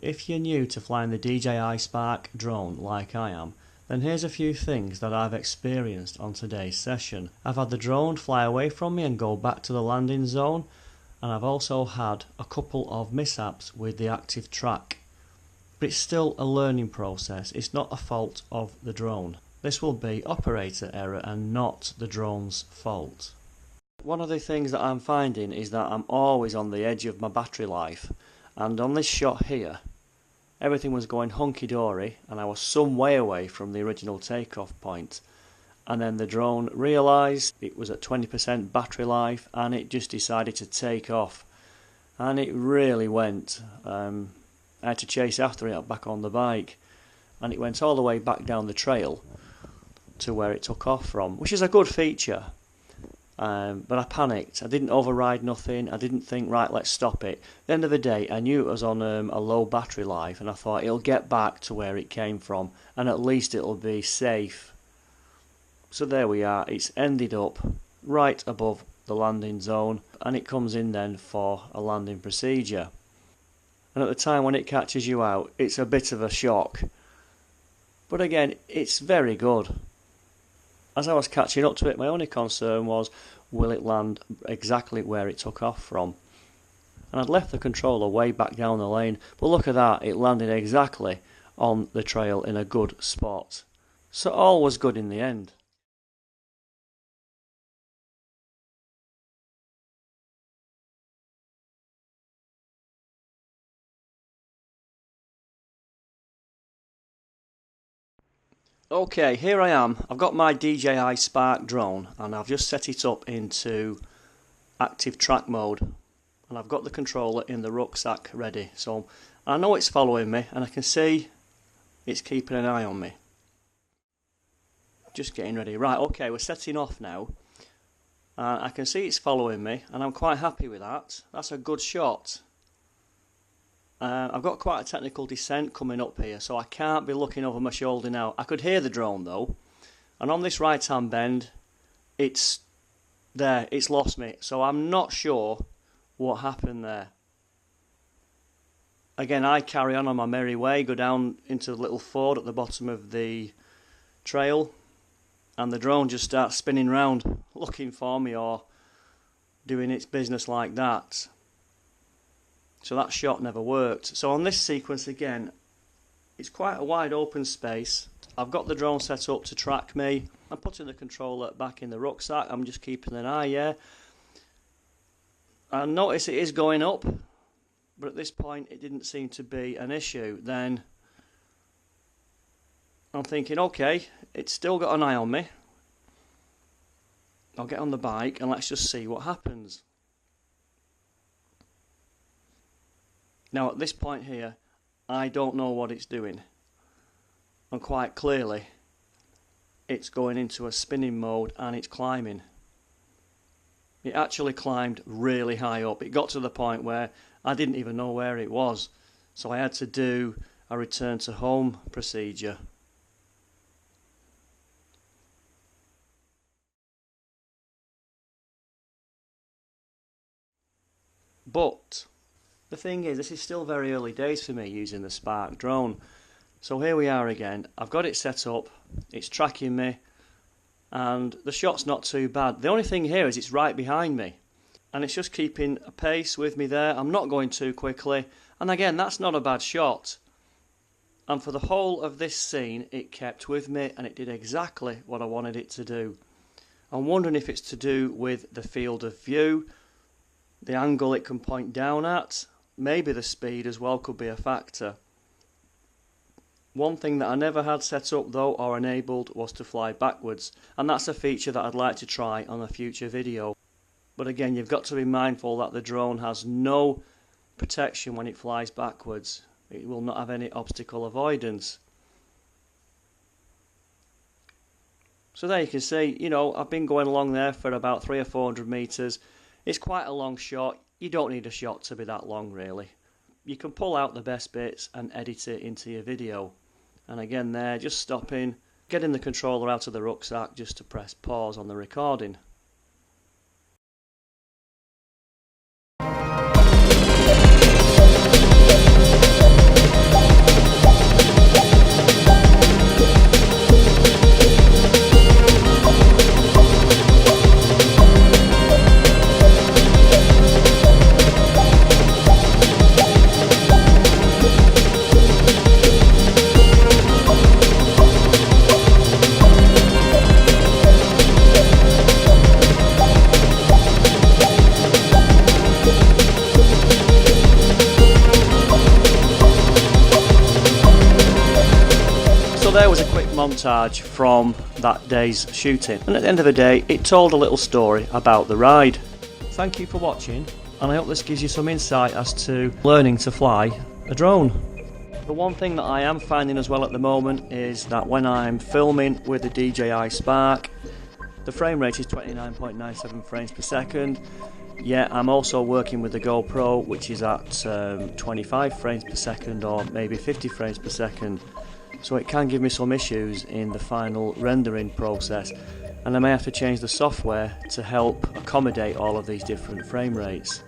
if you're new to flying the DJI Spark drone like I am, then here's a few things that I've experienced on today's session. I've had the drone fly away from me and go back to the landing zone, and I've also had a couple of mishaps with the active track. But it's still a learning process, it's not a fault of the drone. This will be operator error and not the drone's fault. One of the things that I'm finding is that I'm always on the edge of my battery life, and on this shot here everything was going hunky-dory and I was some way away from the original takeoff point, and then the drone realised it was at 20% battery life and it just decided to take off, and it really went. I had to chase after it back on the bike, and it went all the way back down the trail to where it took off from, which is a good feature. But I panicked. I didn't override nothing. I didn't think, right, let's stop it. At the end of the day, I knew it was on a low battery life, and I thought it'll get back to where it came from, and at least it'll be safe. So there we are. It's ended up right above the landing zone, and it comes in then for a landing procedure. And at the time when it catches you out, it's a bit of a shock. But again, it's very good. As I was catching up to it, my only concern was, will it land exactly where it took off from? And I'd left the controller way back down the lane, but look at that, it landed exactly on the trail in a good spot. So all was good in the end. Okay, here I am. I've got my DJI Spark drone and I've just set it up into active track mode, and I've got the controller in the rucksack ready. So I know it's following me and I can see it's keeping an eye on me. Just getting ready. Right, okay, we're setting off now. I can see it's following me and I'm quite happy with that. That's a good shot. I've got quite a technical descent coming up here, so I can't be looking over my shoulder now. I could hear the drone though, and on this right hand bend it's there, it's lost me, so I'm not sure what happened there. Again, I carry on my merry way, go down into the little ford at the bottom of the trail, and the drone just starts spinning round looking for me or doing its business like that. So that shot never worked. So on this sequence again, it's quite a wide open space. I've got the drone set up to track me. I'm putting the controller back in the rucksack. I'm just keeping an eye, yeah. I notice it is going up, but at this point it didn't seem to be an issue. Then I'm thinking, okay, it's still got an eye on me. I'll get on the bike and let's just see what happens. Now at this point here, I don't know what it's doing, and quite clearly it's going into a spinning mode and it's climbing. It actually climbed really high up. It got to the point where I didn't even know where it was, so I had to do a return to home procedure. But the thing is, this is still very early days for me using the Spark drone. So here we are again. I've got it set up, it's tracking me, and the shot's not too bad. The only thing here is it's right behind me, and it's just keeping a pace with me there. I'm not going too quickly, and again, that's not a bad shot. And for the whole of this scene, it kept with me, and it did exactly what I wanted it to do. I'm wondering if it's to do with the field of view, the angle it can point down at. Maybe the speed as well could be a factor. One thing that I never had set up though, or enabled, was to fly backwards, and that's a feature that I'd like to try on a future video. But again, you've got to be mindful that the drone has no protection when it flies backwards. It will not have any obstacle avoidance. So there you can see, you know, I've been going along there for about 300 or 400 meters. It's quite a long shot. You don't need a shot to be that long, really. You can pull out the best bits and edit it into your video. And again there, just stopping, getting the controller out of the rucksack just to press pause on the recording. So there was a quick montage from that day's shooting, and at the end of the day it told a little story about the ride. Thank you for watching, and I hope this gives you some insight as to learning to fly a drone. The one thing that I am finding as well at the moment is that when I'm filming with the DJI Spark, the frame rate is 29.97 frames per second. Yeah, I'm also working with the GoPro, which is at 25 frames per second or maybe 50 frames per second. So it can give me some issues in the final rendering process, and I may have to change the software to help accommodate all of these different frame rates.